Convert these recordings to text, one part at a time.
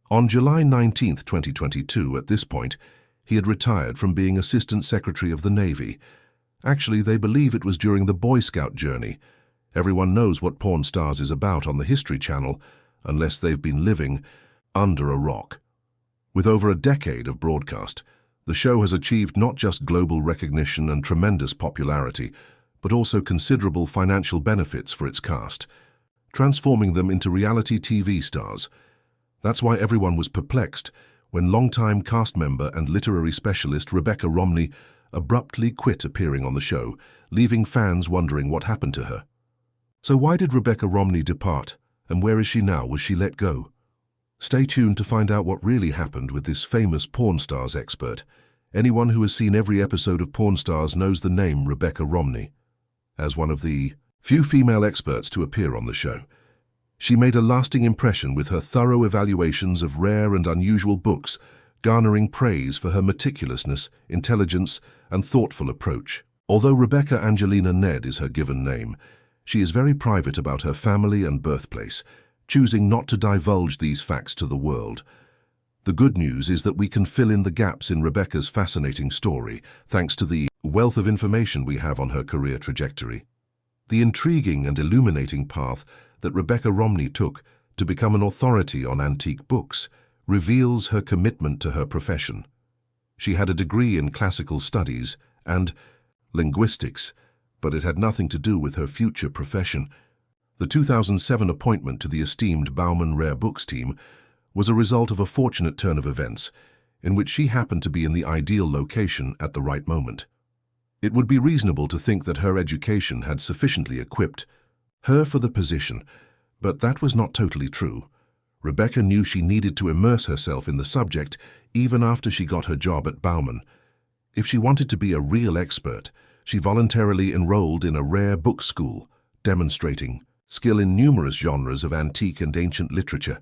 On July 19, 2022, at this point, he had retired from being Assistant Secretary of the Navy. Actually, they believe it was during the Boy Scout journey. Everyone knows what Pawn Stars is about on the History Channel, unless they've been living under a rock. With over a decade of broadcast, the show has achieved not just global recognition and tremendous popularity, but also considerable financial benefits for its cast, transforming them into reality TV stars. That's why everyone was perplexed when longtime cast member and literary specialist Rebecca Romney abruptly quit appearing on the show, leaving fans wondering what happened to her. So why did Rebecca Romney depart, and where is she now? Was she let go? Stay tuned to find out what really happened with this famous Pawn Stars expert. Anyone who has seen every episode of Pawn Stars knows the name Rebecca Romney. As one of the few female experts to appear on the show, she made a lasting impression with her thorough evaluations of rare and unusual books, garnering praise for her meticulousness, intelligence, and thoughtful approach. Although Rebecca Angelina Ned is her given name, she is very private about her family and birthplace, choosing not to divulge these facts to the world. The good news is that we can fill in the gaps in Rebecca's fascinating story, thanks to the wealth of information we have on her career trajectory. The intriguing and illuminating path that Rebecca Romney took to become an authority on antique books reveals her commitment to her profession. She had a degree in classical studies and linguistics, but it had nothing to do with her future profession. The 2007 appointment to the esteemed Bauman Rare Books team was a result of a fortunate turn of events in which she happened to be in the ideal location at the right moment. It would be reasonable to think that her education had sufficiently equipped her for the position, but that was not totally true. Rebecca knew she needed to immerse herself in the subject even after she got her job at Bauman. If she wanted to be a real expert, she voluntarily enrolled in a rare book school, demonstrating skill in numerous genres of antique and ancient literature.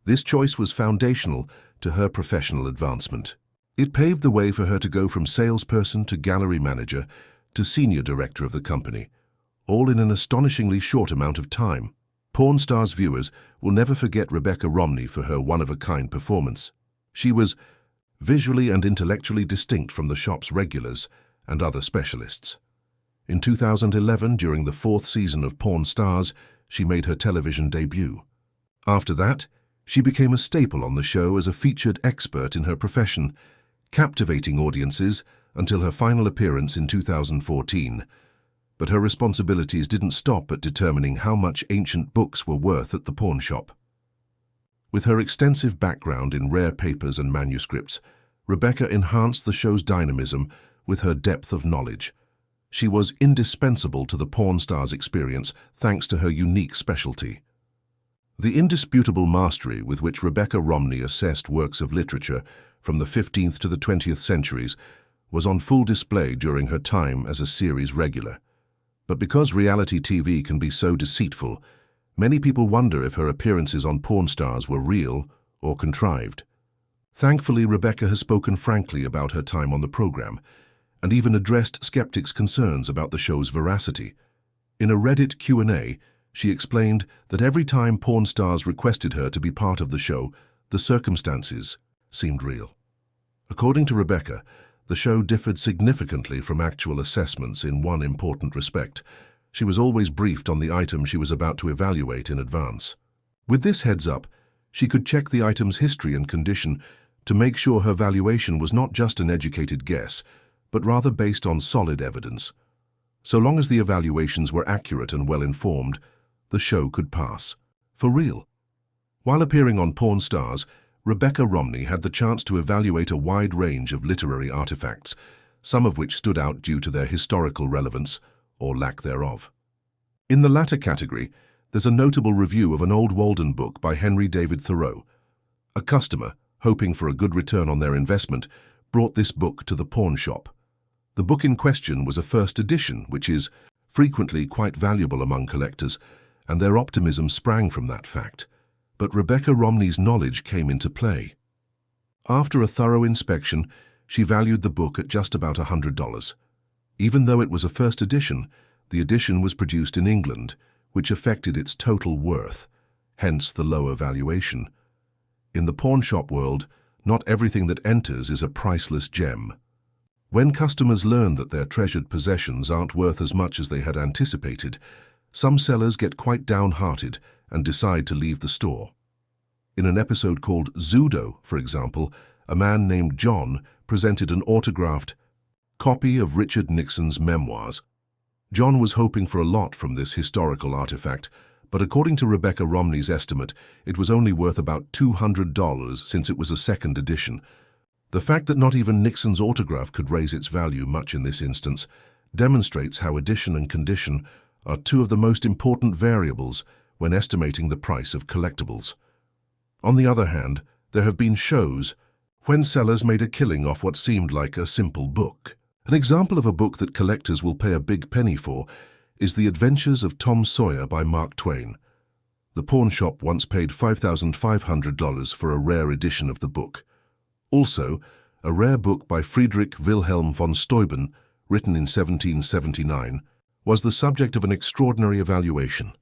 This choice was foundational to her professional advancement. It paved the way for her to go from salesperson to gallery manager to senior director of the company, all in an astonishingly short amount of time. Pawn Stars viewers will never forget Rebecca Romney for her one-of-a-kind performance. She was visually and intellectually distinct from the shop's regulars and other specialists. In 2011, during the 4th season of Pawn Stars, she made her television debut. After that, she became a staple on the show as a featured expert in her profession, captivating audiences until her final appearance in 2014. But her responsibilities didn't stop at determining how much ancient books were worth at the pawn shop. With her extensive background in rare papers and manuscripts, Rebecca enhanced the show's dynamism with her depth of knowledge. She was indispensable to the Pawn Stars experience thanks to her unique specialty. The indisputable mastery with which Rebecca Romney assessed works of literature from the 15th to the 20th centuries was on full display during her time as a series regular. But because reality TV can be so deceitful, many people wonder if her appearances on Pawn Stars were real or contrived. Thankfully, Rebecca has spoken frankly about her time on the program, and even addressed skeptics' concerns about the show's veracity. In a Reddit Q&A, she explained that every time Pawn Stars requested her to be part of the show, the circumstances seemed real. According to Rebecca, the show differed significantly from actual assessments in one important respect. She was always briefed on the item she was about to evaluate in advance. With this heads up, she could check the item's history and condition to make sure her valuation was not just an educated guess, but rather based on solid evidence. So long as the evaluations were accurate and well-informed, the show could pass. For real. While appearing on Pawn Stars, Rebecca Romney had the chance to evaluate a wide range of literary artifacts, some of which stood out due to their historical relevance or lack thereof. In the latter category, there's a notable review of an old Walden book by Henry David Thoreau. A customer, hoping for a good return on their investment, brought this book to the pawn shop. The book in question was a first edition, which is frequently quite valuable among collectors, and their optimism sprang from that fact. But Rebecca Romney's knowledge came into play. After a thorough inspection, she valued the book at just about $100. Even though it was a first edition, the edition was produced in England, which affected its total worth, hence the lower valuation. In the pawnshop world, not everything that enters is a priceless gem. When customers learn that their treasured possessions aren't worth as much as they had anticipated, some sellers get quite downhearted and decide to leave the store. In an episode called Zudo, for example, a man named John presented an autographed copy of Richard Nixon's memoirs. John was hoping for a lot from this historical artifact, but according to Rebecca Romney's estimate, it was only worth about $200 since it was a second edition. The fact that not even Nixon's autograph could raise its value much in this instance demonstrates how edition and condition are two of the most important variables when estimating the price of collectibles. On the other hand, there have been shows when sellers made a killing off what seemed like a simple book. An example of a book that collectors will pay a big penny for is The Adventures of Tom Sawyer by Mark Twain. The pawnshop once paid $5,500 for a rare edition of the book. Also, a rare book by Friedrich Wilhelm von Steuben, written in 1779, was the subject of an extraordinary evaluation.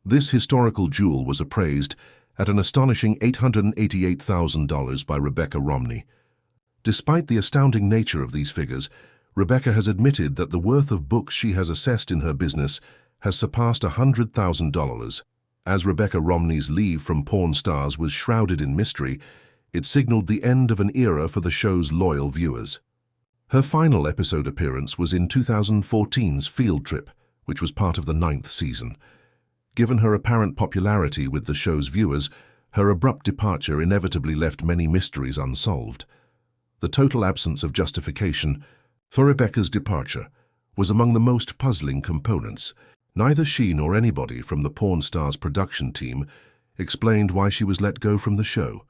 This historical jewel was appraised at an astonishing $888,000 by Rebecca Romney. Despite the astounding nature of these figures, Rebecca has admitted that the worth of books she has assessed in her business has surpassed $100,000. As Rebecca Romney's leave from Pawn Stars was shrouded in mystery, it signaled the end of an era for the show's loyal viewers. Her final episode appearance was in 2014's Field Trip, which was part of the 9th season. Given her apparent popularity with the show's viewers, her abrupt departure inevitably left many mysteries unsolved. The total absence of justification for Rebecca's departure was among the most puzzling components. Neither she nor anybody from the Pawn Stars production team explained why she was let go from the show.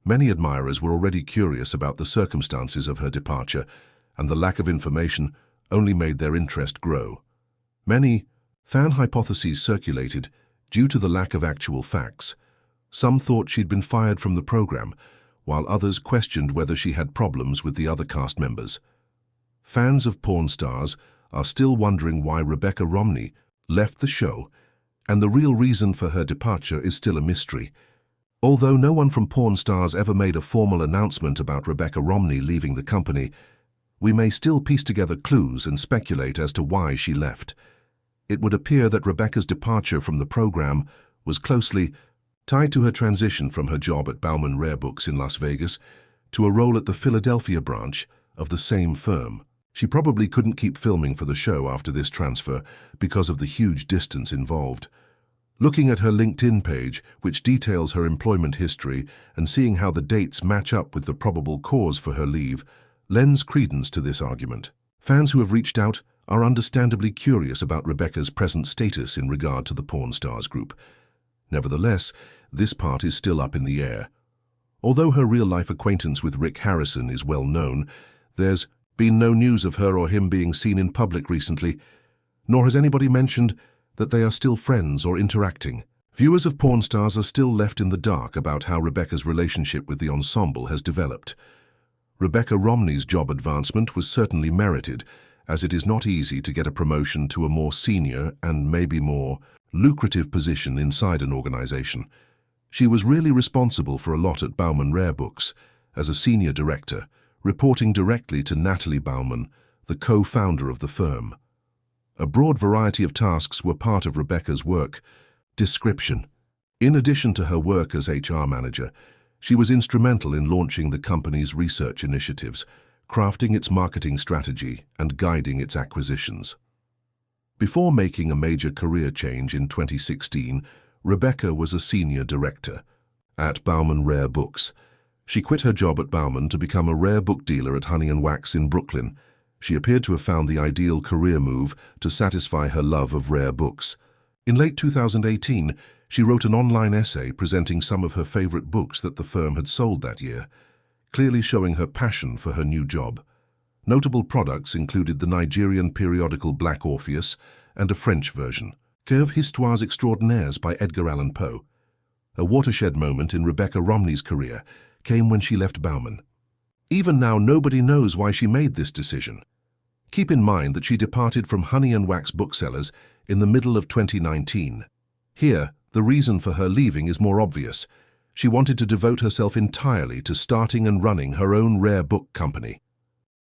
Many admirers were already curious about the circumstances of her departure, and the lack of information only made their interest grow. Many fan hypotheses circulated due to the lack of actual facts. Some thought she'd been fired from the program, while others questioned whether she had problems with the other cast members. Fans of Pawn Stars are still wondering why Rebecca Romney left the show, and the real reason for her departure is still a mystery. Although no one from Pawn Stars ever made a formal announcement about Rebecca Romney leaving the company, we may still piece together clues and speculate as to why she left. It would appear that Rebecca's departure from the program was closely tied to her transition from her job at Bauman Rare Books in Las Vegas to a role at the Philadelphia branch of the same firm. She probably couldn't keep filming for the show after this transfer because of the huge distance involved. Looking at her LinkedIn page, which details her employment history, and seeing how the dates match up with the probable cause for her leave, lends credence to this argument. Fans who have reached out are understandably curious about Rebecca's present status in regard to the Pawn Stars group. Nevertheless, this part is still up in the air. Although her real-life acquaintance with Rick Harrison is well known, there's been no news of her or him being seen in public recently, nor has anybody mentioned that they are still friends or interacting. Viewers of Pawn Stars are still left in the dark about how Rebecca's relationship with the ensemble has developed. Rebecca Romney's job advancement was certainly merited, as it is not easy to get a promotion to a more senior and maybe more lucrative position inside an organization. She was really responsible for a lot at Bauman Rare Books as a senior director, reporting directly to Natalie Bauman, the co-founder of the firm. A broad variety of tasks were part of Rebecca's work description. In addition to her work as HR manager, she was instrumental in launching the company's research initiatives, crafting its marketing strategy, and guiding its acquisitions. Before making a major career change in 2016, Rebecca was a senior director at Bauman Rare Books. She quit her job at Bauman to become a rare book dealer at Honey & Wax in Brooklyn. She appeared to have found the ideal career move to satisfy her love of rare books. In late 2018, she wrote an online essay presenting some of her favorite books that the firm had sold that year, clearly showing her passion for her new job. Notable products included the Nigerian periodical Black Orpheus and a French version, Curve Histoires Extraordinaires by Edgar Allan Poe. A watershed moment in Rebecca Romney's career came when she left Bauman. Even now, nobody knows why she made this decision. Keep in mind that she departed from Honey & Wax booksellers in the middle of 2019. Here, the reason for her leaving is more obvious. She wanted to devote herself entirely to starting and running her own rare book company.